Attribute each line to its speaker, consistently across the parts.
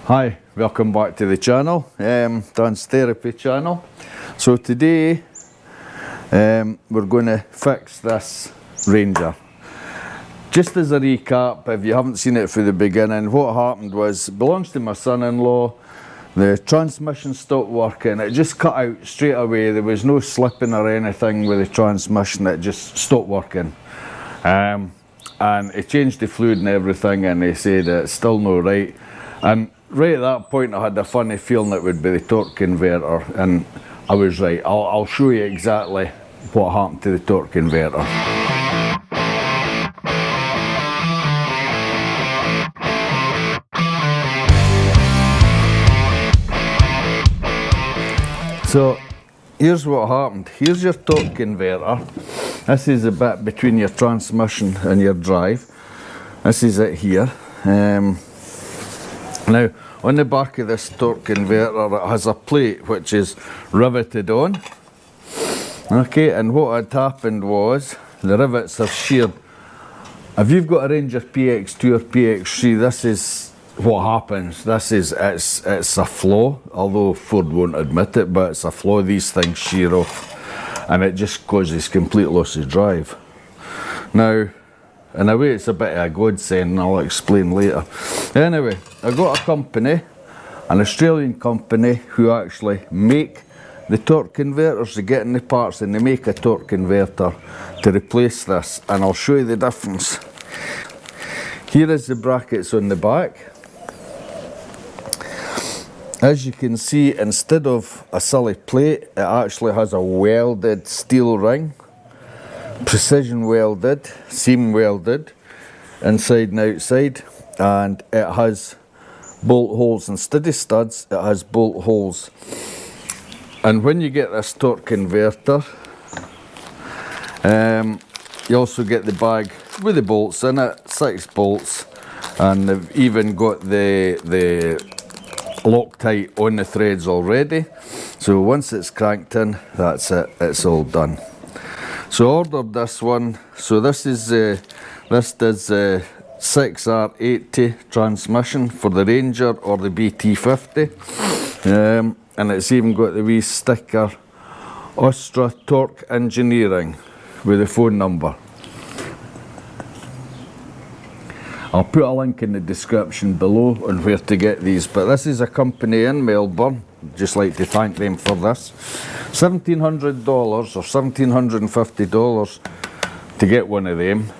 Speaker 1: Hi, welcome back to the channel, Dan's Therapy channel. So today we're going to fix this Ranger. Just as a recap, if you haven't seen it from the beginning, what happened was it belongs to my son-in-law. The transmission stopped working, it just cut out straight away. There was no slipping or anything with the transmission, it just stopped working. And he changed the fluid and everything, and he said it's still no right. And right at that point I had a funny feeling it would be the torque converter, and I was right. I'll show you exactly what happened to the torque converter. So here's what happened. Here's your torque converter. This is the bit between your transmission and your drive. This is it here. Now, on the back of this torque converter, it has a plate which is riveted on. Okay, and what had happened was the rivets are sheared. If you've got a Ranger PX2 or PX3, this is what happens. It's a flaw, although Ford won't admit it, but it's a flaw. These things shear off, and it just causes complete loss of drive. Now, in a way, it's a bit of a godsend, and I'll explain later. Anyway, I got a company, an Australian company, who actually make the torque converters. They get in the parts and they make a torque converter to replace this, and I'll show you the difference. Here is the brackets on the back. As you can see, instead of a silly plate, it actually has a welded steel ring. Precision welded, seam welded, inside and outside, and it has bolt holes. Instead of studs, it has bolt holes. And when you get this torque converter, you also get the bag with the bolts in it, 6 bolts, and they've even got the Loctite on the threads already. So once it's cranked in, that's it, it's all done. So I ordered this one. So this is this does 6R80 transmission for the Ranger or the BT50, and it's even got the wee sticker Austria Torque Engineering with the phone number. I'll put a link in the description below on where to get these, but this is a company in Melbourne. Just like to thank them for this. $1,700 or $1,750 to get one of them,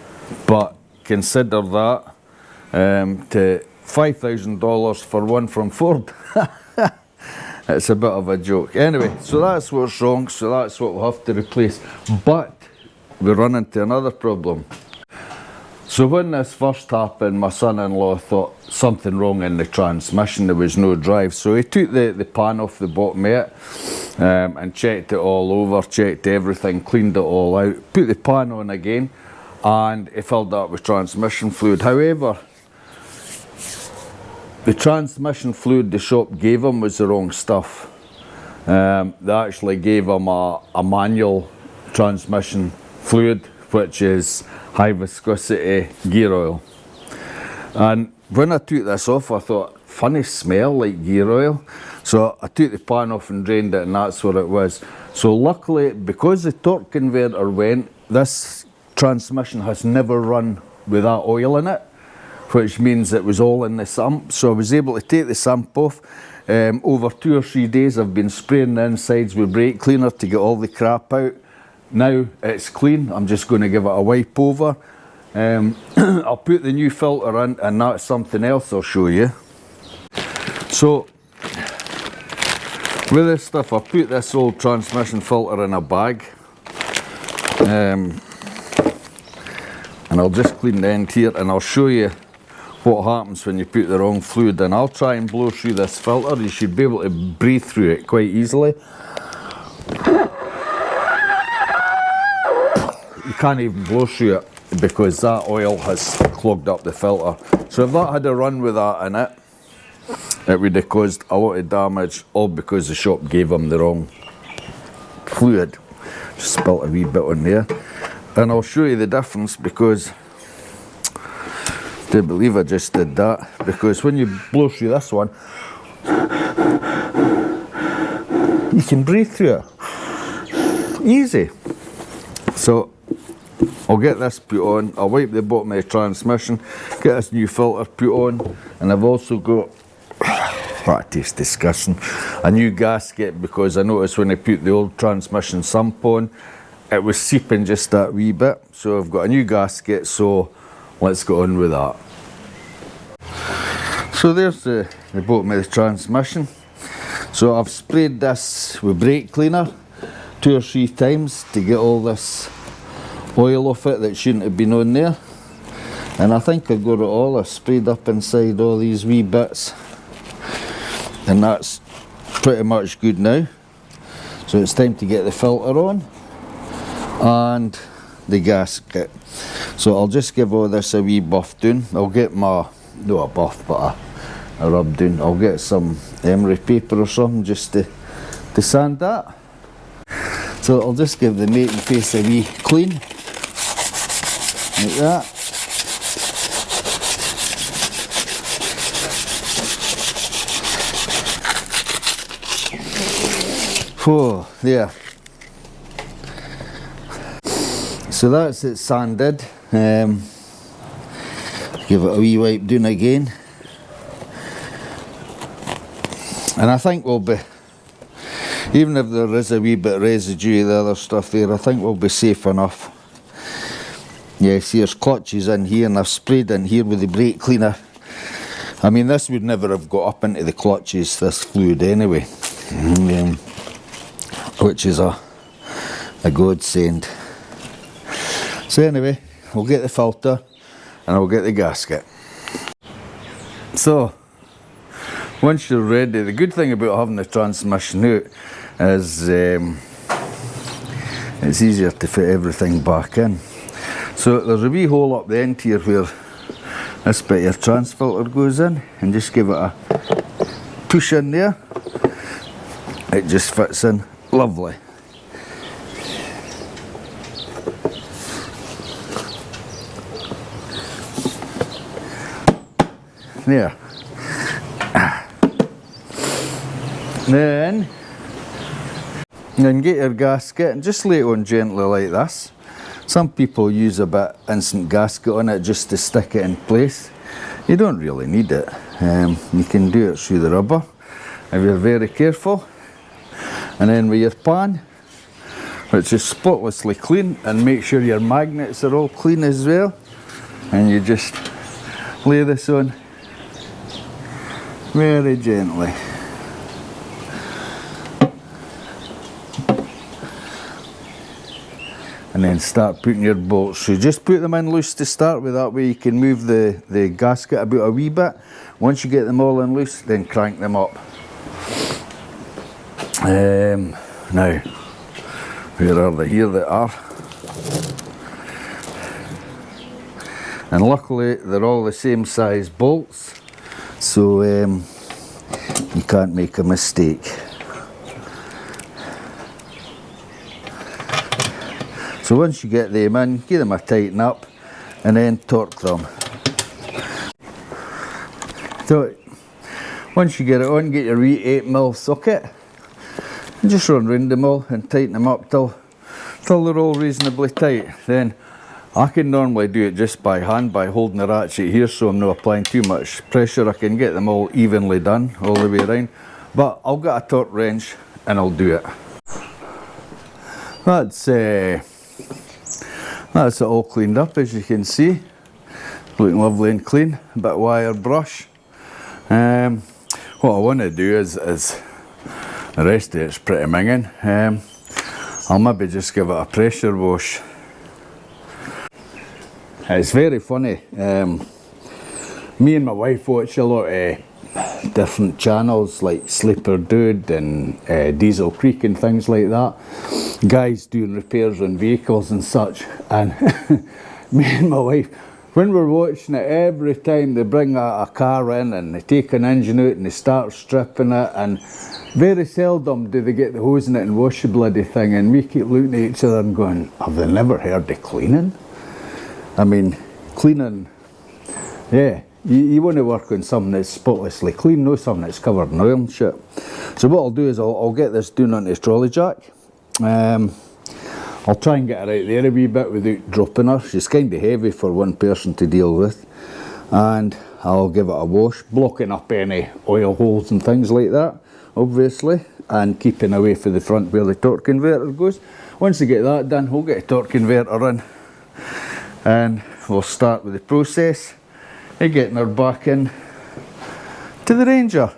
Speaker 1: but consider that to $5,000 for one from Ford. It's a bit of a joke. Anyway, so that's what's wrong, so that's what we'll have to replace. But we run into another problem. So when this first happened, my son-in-law thought something wrong in the transmission, there was no drive. So he took the pan off the bottom of it and checked it all over, checked everything, cleaned it all out, put the pan on again, and he filled that with transmission fluid. However, the transmission fluid the shop gave him was the wrong stuff. They actually gave him a manual transmission fluid, which is high viscosity gear oil. And when I took this off, I thought, funny smell like gear oil. So I took the pan off and drained it, and that's what it was. So luckily, because the torque converter went, this transmission has never run with that oil in it, which means it was all in the sump. So I was able to take the sump off. Over 2 or 3 days I've been spraying the insides with brake cleaner to get all the crap out. Now it's clean, I'm just going to give it a wipe over. I'll put the new filter in, and that's something else I'll show you. So with this stuff, I put this old transmission filter in a bag, and I'll just clean the end here, and I'll show you what happens when you put the wrong fluid in. I'll try and blow through this filter. You should be able to breathe through it quite easily. You can't even blow through it because that oil has clogged up the filter. So if that had a run with that in it, it would have caused a lot of damage, all because the shop gave them the wrong fluid. Just spilt a wee bit on there. And I'll show you the difference, because Do you believe I just did that? Because when you blow through this one, you can breathe through it. Easy. So I'll get this put on, I'll wipe the bottom of the transmission, get this new filter put on, and I've also got, that tastes disgusting, a new gasket, because I noticed when I put the old transmission sump on, it was seeping just that wee bit. So I've got a new gasket, so let's get on with that. So there's the bottom of the transmission. So I've sprayed this with brake cleaner 2 or 3 times to get all this oil off it that shouldn't have been on there. And I think I got it all. I sprayed up inside all these wee bits. And that's pretty much good now. So it's time to get the filter on and the gasket. So I'll just give all this a wee buff down. I'll get my, not a buff, but a rub down. I'll get some emery paper or something just to sand that. So I'll just give the mating face a wee clean, like that. Oh, there. So that's it sanded. Give it a wee wipe down again. And I think we'll be, even if there is a wee bit of residue of the other stuff there, I think we'll be safe enough. Yeah, see there's clutches in here, and I've sprayed in here with the brake cleaner. I mean, this would never have got up into the clutches, this fluid anyway. Which is a godsend. So anyway, we'll get the filter and I'll get the gasket. So, once you're ready, the good thing about having the transmission out is it's easier to fit everything back in. So there's a wee hole up the end here where this bit of your trans filter goes in, and just give it a push in there. It just fits in lovely. There. Then get your gasket and just lay it on gently like this. Some people use a bit instant gasket on it just to stick it in place. You don't really need it. You can do it through the rubber if you're very careful. And then with your pan, which is spotlessly clean, and make sure your magnets are all clean as well, and you just lay this on very gently. And then start putting your bolts. So just put them in loose to start with, that way you can move the gasket about a wee bit. Once you get them all in loose, then crank them up. Now, where are they? Here they are. And luckily they're all the same size bolts, so you can't make a mistake. So once you get them in, give them a tighten up and then torque them. So once you get it on, get your wee 8mm socket and just run round them all and tighten them up till they're all reasonably tight. Then I can normally do it just by hand by holding the ratchet here, so I'm not applying too much pressure. I can get them all evenly done all the way around, but I'll get a torque wrench and I'll do it. That's it all cleaned up, as you can see. Looking lovely and clean. A bit of wire brush. What I want to do is the rest of it's pretty minging. I'll maybe just give it a pressure wash. It's very funny. Me and my wife watch a lot of different channels like Sleeper Dude and Diesel Creek and things like that. Guys doing repairs on vehicles and such, and me and my wife, when we're watching it, every time they bring a car in and they take an engine out and they start stripping it, and very seldom do they get the hose in it and wash the bloody thing, and we keep looking at each other and going, have they never heard of cleaning? I mean, cleaning Yeah, you want to work on something that's spotlessly clean, not something that's covered in oil and shit. So what I'll do is I'll get this down onto the trolley jack. I'll try and get her out there a wee bit without dropping her. She's kind of heavy for one person to deal with. And I'll give it a wash, blocking up any oil holes and things like that, obviously, and keeping away from the front where the torque converter goes. Once I get that done, we'll get a torque converter in and we'll start with the process of getting her back in to the Ranger.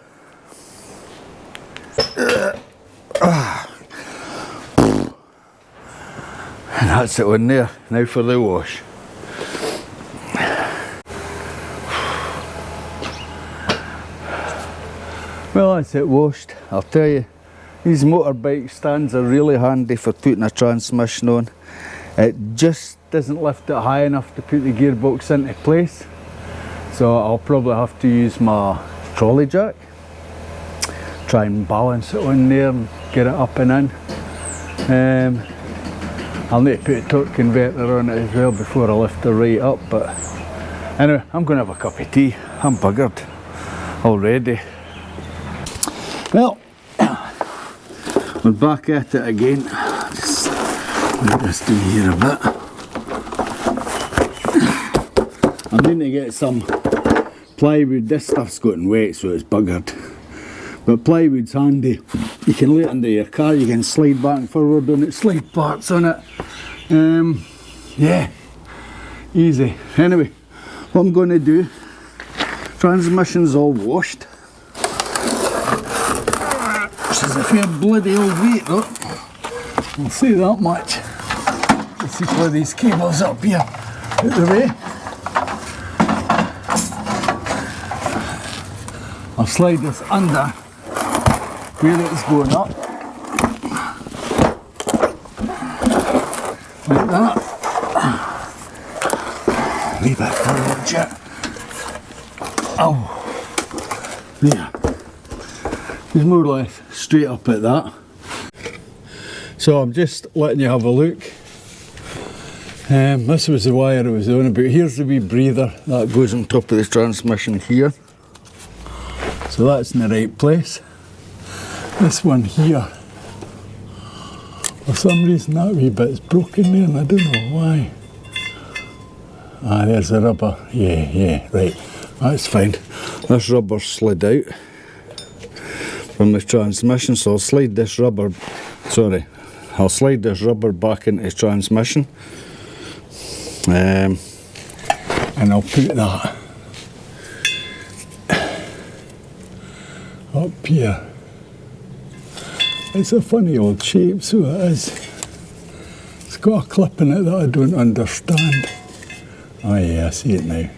Speaker 1: And that's it on there. Now for the wash. Well, that's it washed. I'll tell you, these motorbike stands are really handy for putting a transmission on. It just doesn't lift it high enough to put the gearbox into place. So I'll probably have to use my trolley jack. Try and balance it on there and get it up and in. I'll need to put a torque converter on it as well before I lift her right up. But anyway, I'm going to have a cup of tea. I'm buggered already. Well, we're back at it again. Just let this do here a bit. I'm going to get some plywood. This stuff's gotten wet, so it's buggered. But plywood's handy. You can lay it under your car, you can slide back and forward on it, slide parts on it. Yeah, easy. Anyway, what I'm going to do, transmission's all washed. This is a fair bloody old weight though. I'll say that much. Let's see where these cables up here out the way. I'll slide this under where it's going up. Like that. Leave it for a legit. Oh. There. It's more or less straight up at that. So I'm just letting you have a look. This was the wire I was on about. Here's the wee breather that goes on top of the transmission here. So that's in the right place. This one here, for some reason that wee bit's broken there and I don't know why. Ah, there's the rubber. Yeah, right. That's fine. This rubber slid out from the transmission, so I'll slide this rubber, I'll slide this rubber back into the transmission. And I'll put that up here. It's a funny old shape, so it is. It's got a clip in it that I don't understand. Oh yeah, I see it now.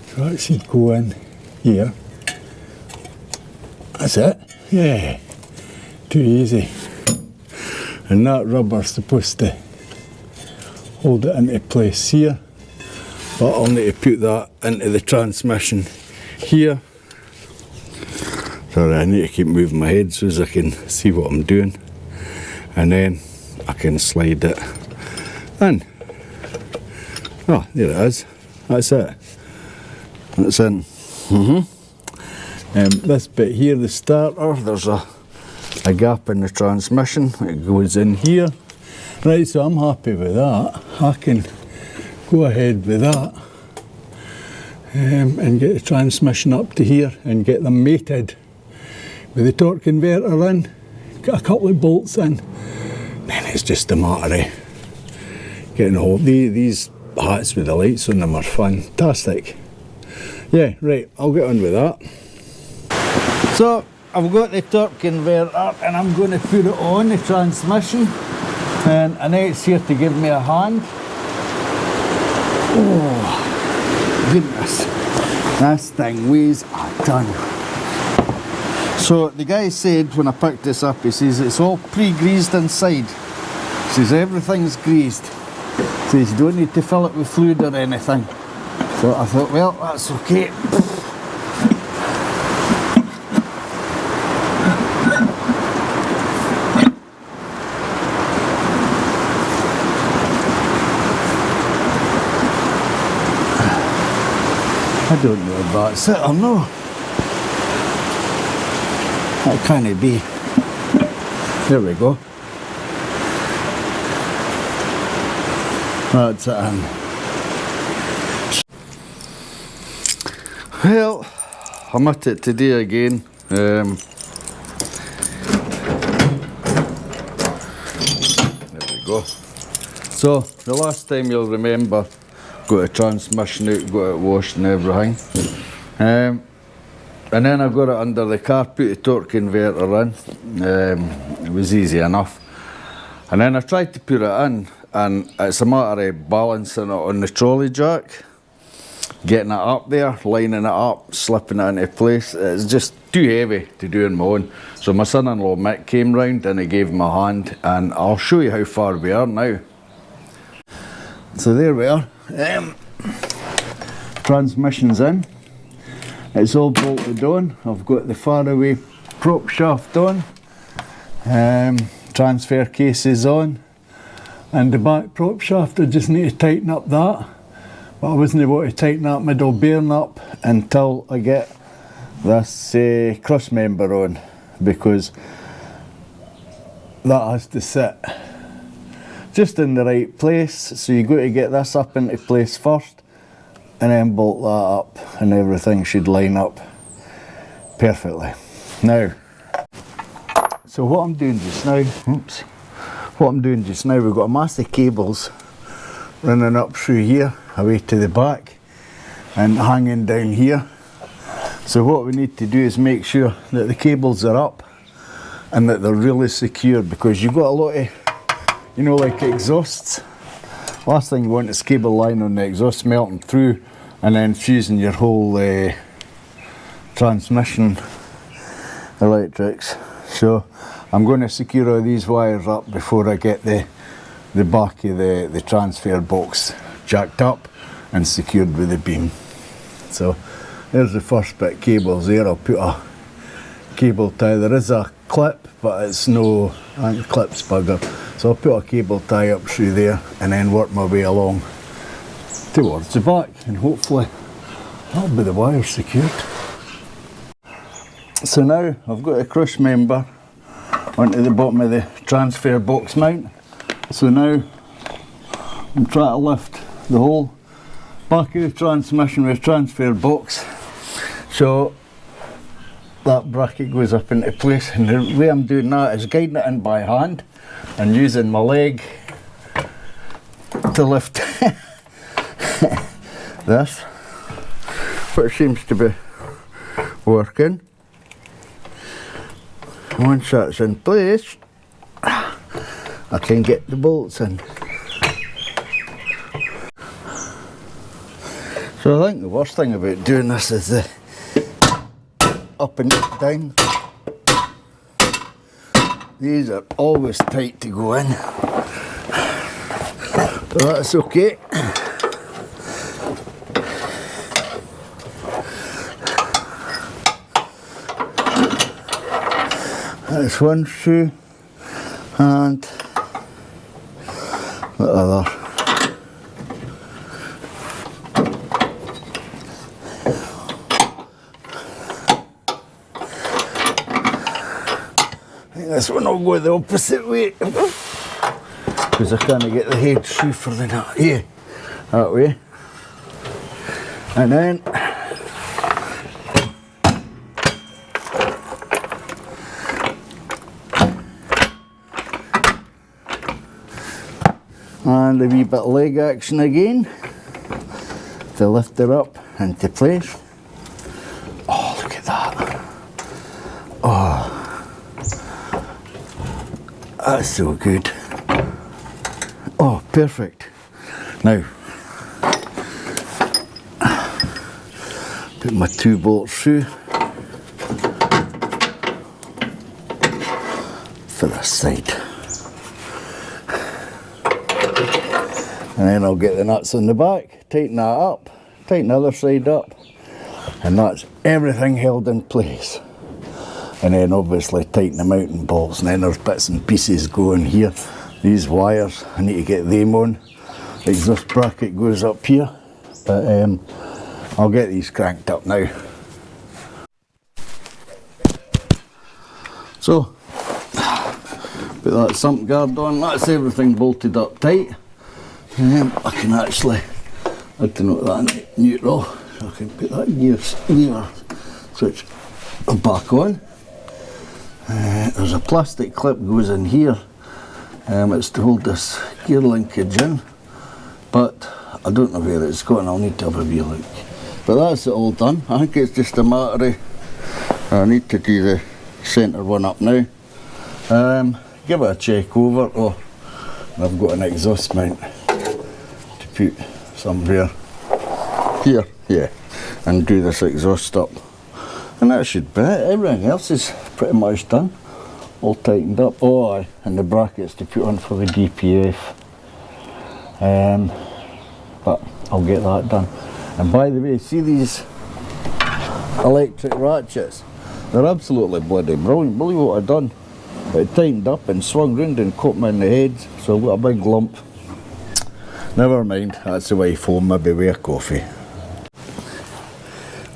Speaker 1: So that should go in here. That's it. Yeah. Too easy. And that rubber's supposed to hold it into place here. But I'll need to put that into the transmission here. Sorry, I need to keep moving my head so as I can see what I'm doing. And then I can slide it in. Oh, there it is. That's it. That's in. This bit here, the starter, there's a gap in the transmission. It goes in here. Right, so I'm happy with that. I can go ahead with that and get the transmission up to here and get them mated with the torque converter in, get a couple of bolts in, then it's just a matter of getting a hold. These hats with the lights on them are fantastic. Yeah, right, I'll get on with that. So I've got the torque converter and I'm going to put it on the transmission, and Annette's here to give me a hand. Oh goodness, this thing weighs a ton. So the guy said when I picked this up, he says it's all pre-greased inside. He says everything's greased. He says you don't need to fill it with fluid or anything. So I thought, well, that's okay.
Speaker 2: I don't know if that's it or no. That can't it be. There we go. That's it in. Well, I'm at it today again. There we go. So, the last time you'll remember, got a transmission out, got it washed and everything. And then I got it under the car, put the torque converter in. It was easy enough. And then I tried to put it in, and it's a matter of balancing it on the trolley jack, getting it up there, lining it up, slipping it into place. It's just too heavy to do on my own. So my son-in-law Mick came round and I gave him a hand, and I'll show you how far we are now. So there we are. Transmission's in. It's all bolted on. I've got the faraway prop shaft on. Transfer case is on. And the back prop shaft, I just need to tighten up that. But I wasn't able to tighten that middle bearing up until I get this cross member on, because that has to sit just in the right place. So you've got to get this up into place first and then bolt that up, and everything should line up perfectly. Now, so what I'm doing just now, we've got a mass of cables running up through here, away to the back, and hanging down here. So what we need to do is make sure that the cables are up and that they're really secure, because you've got a lot of, you know, like exhausts. Last thing you want is cable line on the exhaust melting through and then fusing your whole transmission electrics. So I'm going to secure all these wires up before I get the back of the transfer box jacked up and secured with the beam. So there's the first bit, cables there. I'll put a cable tie. There is a clip, but it's no, I think the clip's bugger. So I'll put a cable tie up through there and then work my way along towards the back, and hopefully that'll be the wires secured. So now I've got a cross member onto the bottom of the transfer box mount. So now I'm trying to lift the whole back of the transmission with a transfer box, so that bracket goes up into place. And the way I'm doing that is guiding it in by hand and using my leg to lift this, which seems to be working. Once that's in place, I can get the bolts in. So I think the worst thing about doing this is the up and down. These are always tight to go in, but that's okay. That's one shoe and the other. I think this one will go the opposite way, because I can't get the head shoe further than that. Yeah, that way. And then and a wee bit of leg action again to lift it up into place. Oh, look at that. Oh, that's so good. Oh, perfect. Now, put my 2 bolts through for this side. And then I'll get the nuts on the back, tighten that up, tighten the other side up, and that's everything held in place. And then obviously tighten the mounting bolts, and then there's bits and pieces going here. These wires, I need to get them on. The exhaust bracket goes up here, but I'll get these cranked up now. So, put that sump guard on, that's everything bolted up tight. I can actually, I don't know that neutral, so I can put that gear switch back on. There's a plastic clip goes in here, it's to hold this gear linkage in, but I don't know where it's going, I'll need to have a wee look. But that's it all done. I think it's just a matter of, I need to do the centre one up now. Give it a check over. Oh, I've got an exhaust mount to put somewhere here, yeah, and do this exhaust up. And that should be it. Everything else is pretty much done, all tightened up. Oh aye, and the brackets to put on for the DPF. But I'll get that done. And by the way, see these electric ratchets? They're absolutely bloody brilliant. Believe what I've done. It tightened up and swung round and caught me in the head, so I've got a big lump. Never mind, that's the way home, maybe with a coffee.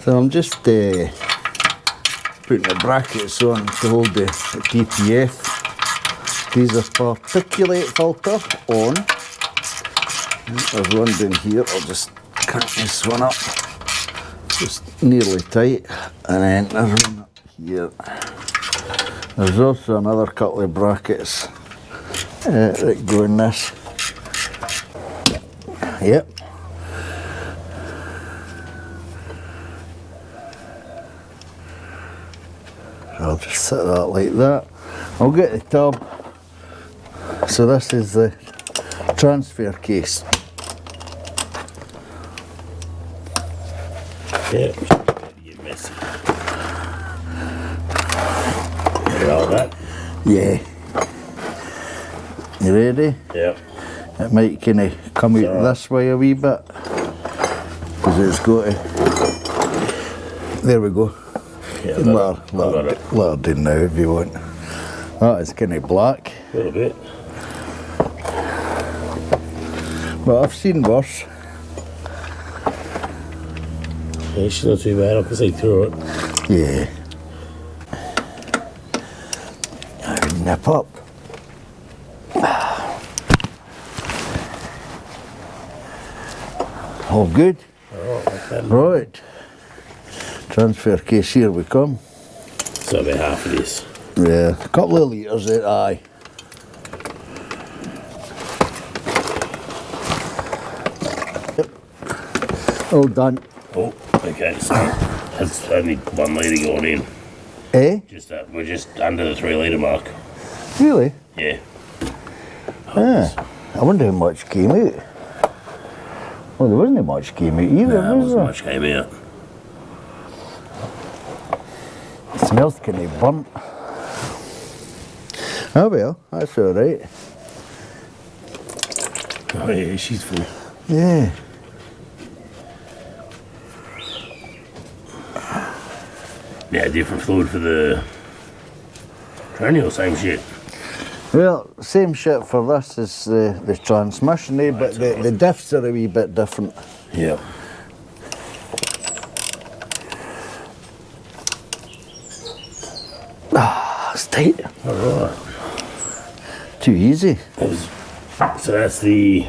Speaker 2: So I'm just putting the brackets on to hold the DPF. These are particulate filter on. There's one down here, I'll just crank this one up. Just nearly tight, and then there's one up here. There's also another couple of brackets that go in this. Yep. I'll just set that like that. I'll get the tub. So this is the transfer case.
Speaker 3: Yeah, get messy. All that.
Speaker 2: Yeah. You ready?
Speaker 3: Yeah.
Speaker 2: It might kind of come out this way a wee bit, because it's got to. There we go.
Speaker 3: Yeah,
Speaker 2: Let it in now if you want. That is kind of black.
Speaker 3: A little bit.
Speaker 2: But I've seen worse.
Speaker 3: Yeah, she's not too bad. I can see through it.
Speaker 2: Yeah. I can nip up. All good? Right. Transfer case, here we come.
Speaker 3: So about half of this.
Speaker 2: Yeah, a couple of litres there, aye. Yep. All done.
Speaker 3: Oh, okay, so that's only 1 litre going in.
Speaker 2: Eh?
Speaker 3: Just we're just under the 3 litre mark.
Speaker 2: Really?
Speaker 3: Yeah.
Speaker 2: Yeah. I wonder how much came out. Well, there wasn't much came out either,
Speaker 3: No,
Speaker 2: was there?
Speaker 3: much came out.
Speaker 2: It smells kind of burnt. Oh well, that's alright.
Speaker 3: Oh yeah, she's full.
Speaker 2: Yeah.
Speaker 3: Yeah, different fluid for the tranny or same shit?
Speaker 2: Well, same shit for this as the transmission, eh? But the diffs are a wee bit different.
Speaker 3: Yeah.
Speaker 2: Ah, it's tight.
Speaker 3: Alright.
Speaker 2: Too easy.
Speaker 3: So that's the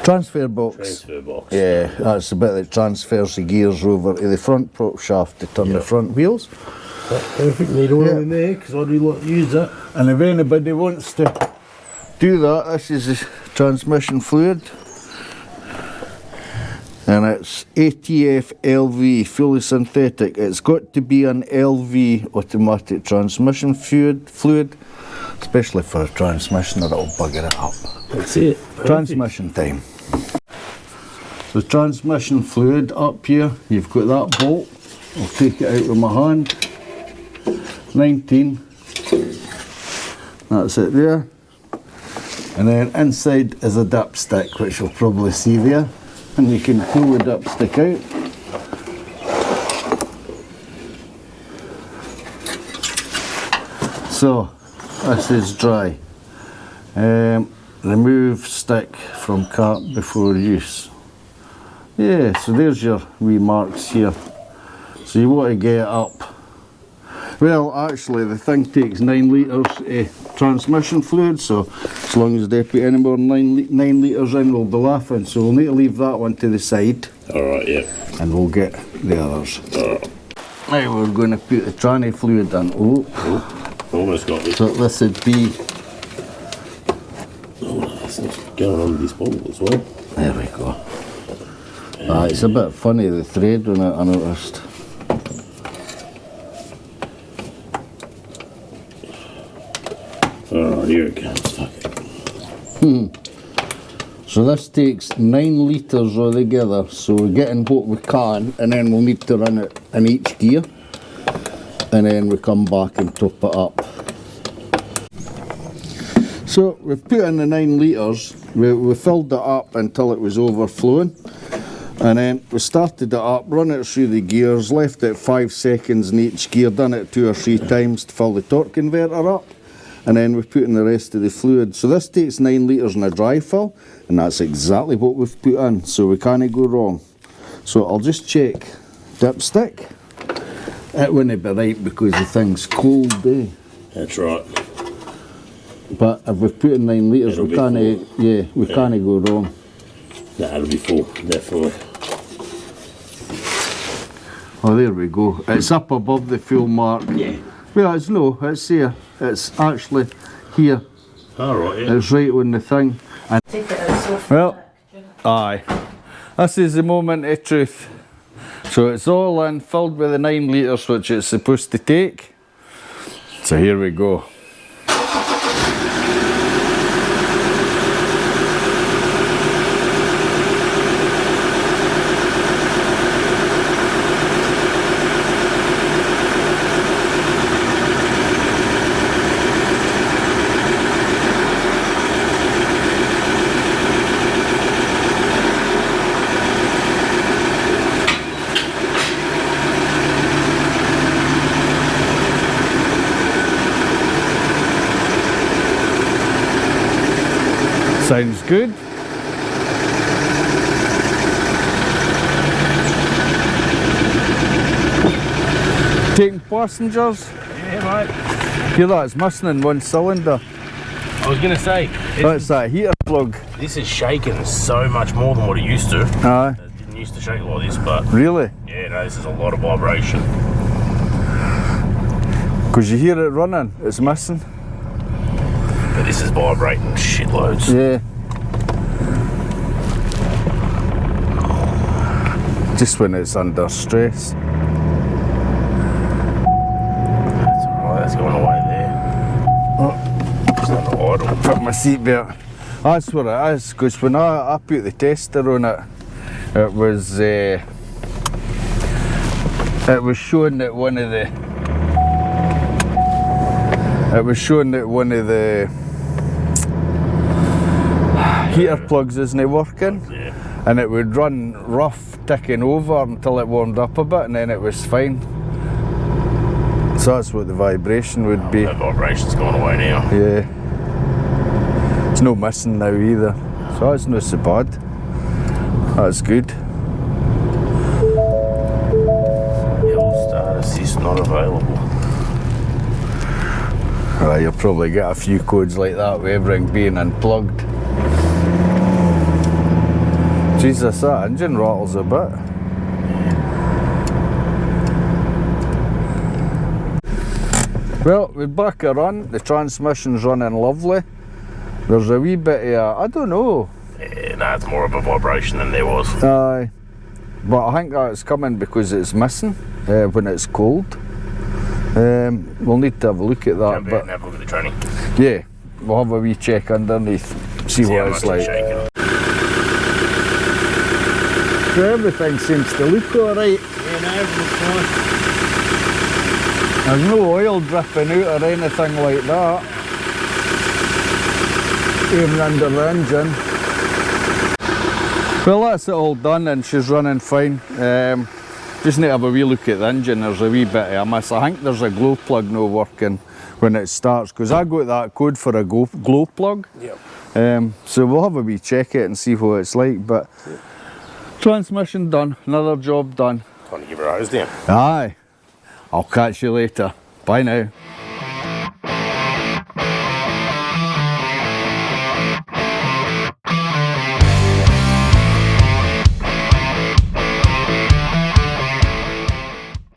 Speaker 2: Transfer box.
Speaker 3: transfer box.
Speaker 2: Yeah, that's the bit that transfers the gears over to the front prop shaft to turn the front wheels.
Speaker 3: Perfect, need oil in there because I do like to use that.
Speaker 2: And if anybody wants to do that, this is the transmission fluid. And it's ATF LV, fully synthetic. It's got to be an LV automatic transmission fluid, especially for a transmission, or it'll bugger it up.
Speaker 3: That's it. Perfect.
Speaker 2: Transmission time. So transmission fluid up here, you've got that bolt. I'll take it out with my hand. 19. That's it there. And then inside is a dipstick, which you'll probably see there. And you can pull the dipstick out. So, this is dry. Remove stick from cap before use. Yeah, so there's your wee marks here. So you want to get it up. Well, actually the thing takes 9 litres transmission fluid, so as long as they put any more than 9 litres in, we'll be laughing. So we'll need to leave that one to the side.
Speaker 3: Alright, yeah.
Speaker 2: And we'll get the others.
Speaker 3: Alright.
Speaker 2: Now we're going to put the tranny fluid in. Oh,
Speaker 3: almost got it.
Speaker 2: so this would be...
Speaker 3: Oh, that's going on this bottle as well.
Speaker 2: There we go. It's a bit funny, the thread on it, I noticed.
Speaker 3: Alright, here it comes. Fuck it.
Speaker 2: So this takes 9 litres altogether, so we're getting what we can, and then we'll need to run it in each gear, and then we come back and top it up. So we've put in the 9 litres, we filled it up until it was overflowing, and then we started it up, run it through the gears, left it 5 seconds in each gear, done it 2 or 3 times to fill the torque converter up, and then we put in the rest of the fluid. So this takes 9 litres in a dry fill, and that's exactly what we've put in, so we can't go wrong. So I'll just check dipstick. It wouldn't be right because the thing's cold, eh?
Speaker 3: That's right.
Speaker 2: But if we've put in 9 litres,
Speaker 3: It'll
Speaker 2: we
Speaker 3: be
Speaker 2: can't,
Speaker 3: full.
Speaker 2: yeah, we can't go wrong.
Speaker 3: Nah, it'll be full, definitely.
Speaker 2: Oh, there we go. It's up above the fuel mark.
Speaker 3: Yeah.
Speaker 2: Well, it's here. It's actually here.
Speaker 3: Alright, yeah.
Speaker 2: It's right on the thing. And
Speaker 4: Take it out so
Speaker 2: well, aye. This is the moment of truth. So it's all in, filled with the 9 litres which it's supposed to take. So here we go. Sounds good. Taking passengers.
Speaker 3: Yeah, mate.
Speaker 2: Hear that? It's missing in one cylinder.
Speaker 3: I was going to say,
Speaker 2: That's that heater plug.
Speaker 3: this is shaking so much more than what it used to.
Speaker 2: Aye.
Speaker 3: It didn't used to shake like this, but
Speaker 2: Really?
Speaker 3: yeah, no, this is a lot of vibration.
Speaker 2: Because you hear it running, it's missing.
Speaker 3: But this is vibrating shitloads.
Speaker 2: Yeah. Just when it's under stress.
Speaker 3: That's alright, that's going away there. Just under idle.
Speaker 2: Got my seatbelt. That's what it is, because when I put the tester on it, it was showing that one of the heater plugs isn't working,
Speaker 3: Yeah.
Speaker 2: and it would run rough, ticking over until it warmed up a bit, and then it was fine. So that's what the vibration would be.
Speaker 3: That vibration's gone away now.
Speaker 2: Yeah. It's no missing now either. So that's not so bad. That's good.
Speaker 3: Hill start assist not available.
Speaker 2: You'll probably get a few codes like that with everything being unplugged. Jesus, that engine rattles a bit. Well, we're back a run. The transmission's running lovely. There's a wee bit of, I don't know.
Speaker 3: Yeah, nah, it's more of a vibration than there was.
Speaker 2: Aye. But I think that's coming because it's missing when it's cold. We'll need to have a look at that.
Speaker 3: Jump out and have a look at the training.
Speaker 2: Yeah, we'll have a wee check underneath, see
Speaker 3: how
Speaker 2: what
Speaker 3: much
Speaker 2: it's like.
Speaker 3: shaking.
Speaker 2: So everything seems to look alright.
Speaker 3: Yeah, no, everything's fine.
Speaker 2: There's no oil dripping out or anything like that. Even under the engine. Well, that's it all done and she's running fine. Just need to have a wee look at the engine. There's a wee bit of a miss. I think there's a glow plug not working when it starts, because I got that code for a glow plug.
Speaker 3: Yep.
Speaker 2: So we'll have a wee check it and see what it's like. But
Speaker 1: Transmission done, another job done.
Speaker 3: Time to give her a hose down.
Speaker 1: Aye, I'll catch you later. Bye now.